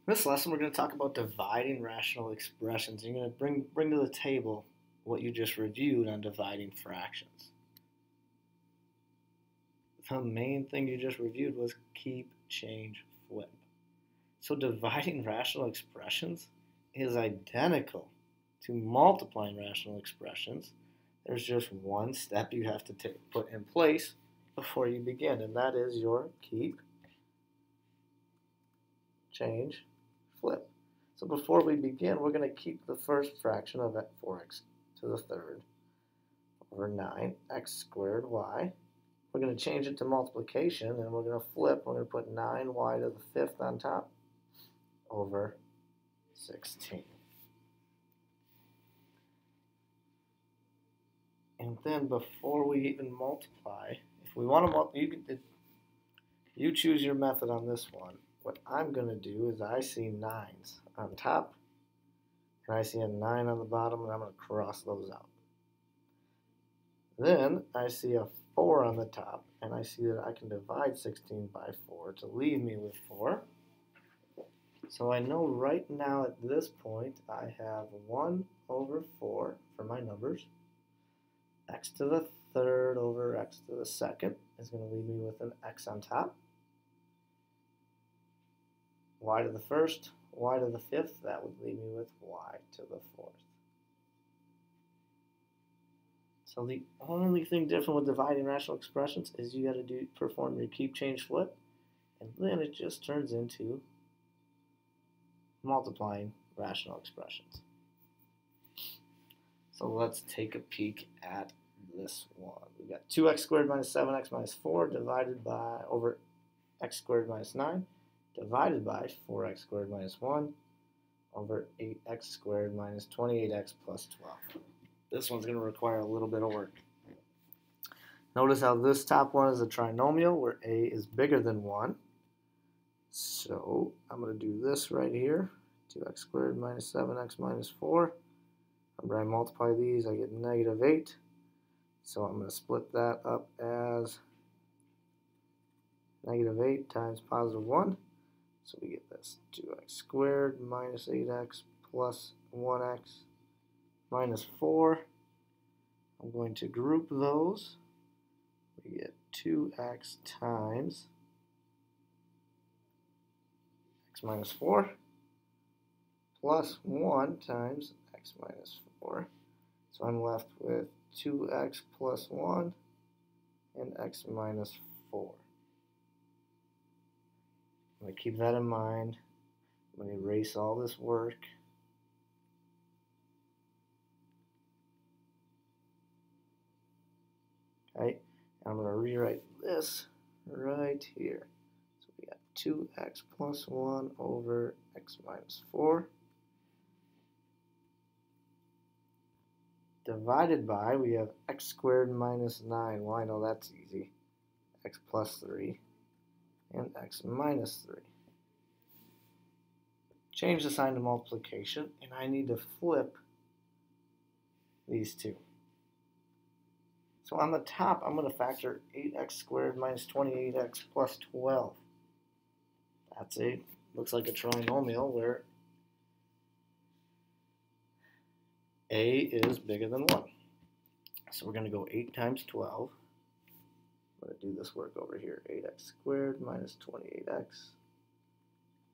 This lesson, we're going to talk about dividing rational expressions. You're going to bring to the table what you just reviewed on dividing fractions. The main thing you just reviewed was keep, change, flip. So dividing rational expressions is identical to multiplying rational expressions. There's just one step you have to put in place before you begin, and that is your keep, change, flip. So before we begin, we're going to keep the first fraction of 4x to the third over 9x squared y. We're going to change it to multiplication, and we're going to flip. We're going to put 9y to the fifth on top over 16. And then before we even multiply, if we want to, you choose your method on this one. What I'm going to do is I see 9s on top, and I see a 9 on the bottom, and I'm going to cross those out. Then I see a 4 on the top, and I see that I can divide 16 by 4 to leave me with 4. So I know right now at this point I have 1 over 4 for my numbers. X to the third over x to the second is going to leave me with an x on top. Y to the first, y to the fifth, that would leave me with y to the fourth. So the only thing different with dividing rational expressions is you got to perform your keep, change, flip, and then it just turns into multiplying rational expressions. So let's take a peek at this one. We've got 2x squared minus 7x minus 4 divided by over x squared minus 9 divided by 4x squared minus 1 over 8x squared minus 28x plus 12. This one's going to require a little bit of work. Notice how this top one is a trinomial where a is bigger than 1. So I'm going to do this right here. 2x squared minus 7x minus 4. Remember, I multiply these, I get negative 8. So I'm going to split that up as negative 8 times positive 1. So we get this 2x squared minus 8x plus 1x minus 4. I'm going to group those. We get 2x times x minus 4 plus 1 times x minus 4. So I'm left with 2x plus 1 and x minus 4. I'm going to keep that in mind. I'm going to erase all this work. Okay, and I'm going to rewrite this right here. So we got 2x plus 1 over x minus 4 divided by, we have x squared minus 9. Well, I know that's easy. X plus 3 and x minus 3. Change the sign to multiplication, and I need to flip these two. So on the top, I'm going to factor 8x squared minus 28x plus 12. Looks like a trinomial where a is bigger than 1. So we're going to go 8 times 12. I'm going to do this work over here. 8x squared minus 28x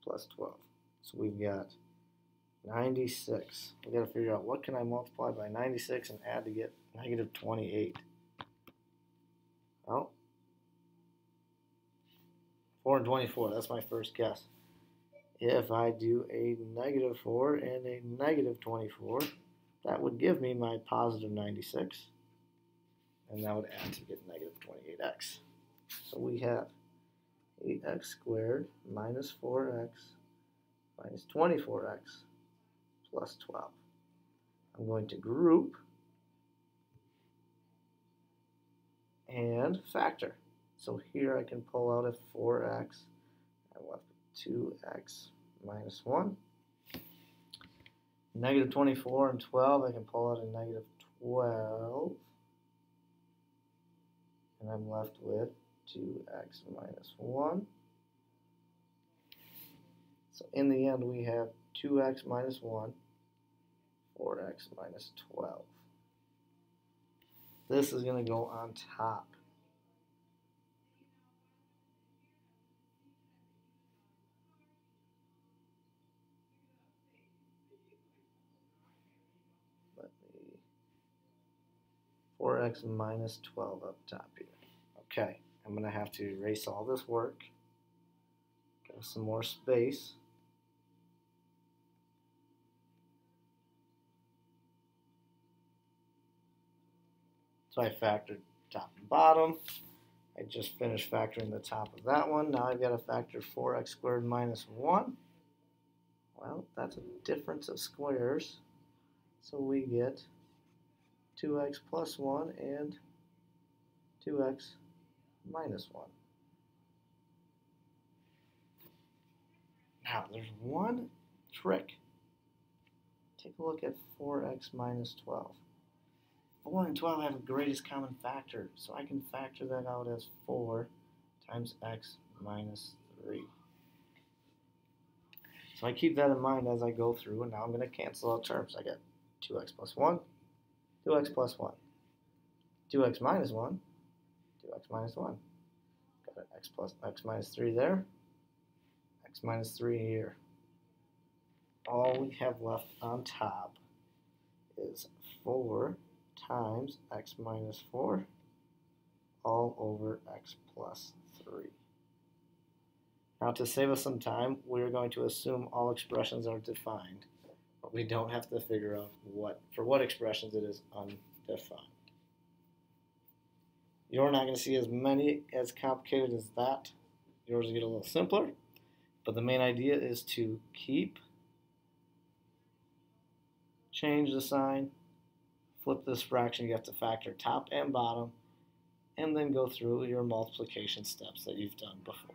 plus 12. So we've got 96. We've got to figure out what can I multiply by 96 and add to get negative 28. Well, 4 and 24, that's my first guess. If I do a negative 4 and a negative 24, that would give me my positive 96, and that would add to get negative 28x. So we have 8x squared minus 4x minus 24x plus 12. I'm going to group and factor. So here I can pull out a 4x. I'm left with 2x minus 1. Negative 24 and 12, I can pull out a negative 12. And I'm left with 2x minus 1. So in the end we have 2x minus 1, 4x minus 12. This is going to go on top. Let me 4x minus 12 up top here. Okay, I'm going to have to erase all this work. Give some more space. So I factored top and bottom. I just finished factoring the top of that one. Now I've got to factor 4x squared minus 1. Well, that's a difference of squares. So we get 2x plus 1 and 2x minus 1. Now, there's one trick. Take a look at 4x minus 12. 4 and 12 have a greatest common factor, so I can factor that out as 4 times x minus 3. So I keep that in mind as I go through, and now I'm going to cancel out terms. I get 2x plus 1, 2x plus 1, 2x minus 1, 2x minus 1. Got an x minus 3 there, x minus 3 here. All we have left on top is 4 times x minus 4 all over x plus 3. Now to save us some time, we're going to assume all expressions are defined, but we don't have to figure out for what expressions it is undefined. You're not going to see as many as complicated as that. Yours will get a little simpler, but the main idea is to change the sign, flip this fraction, you have to factor top and bottom, and then go through your multiplication steps that you've done before.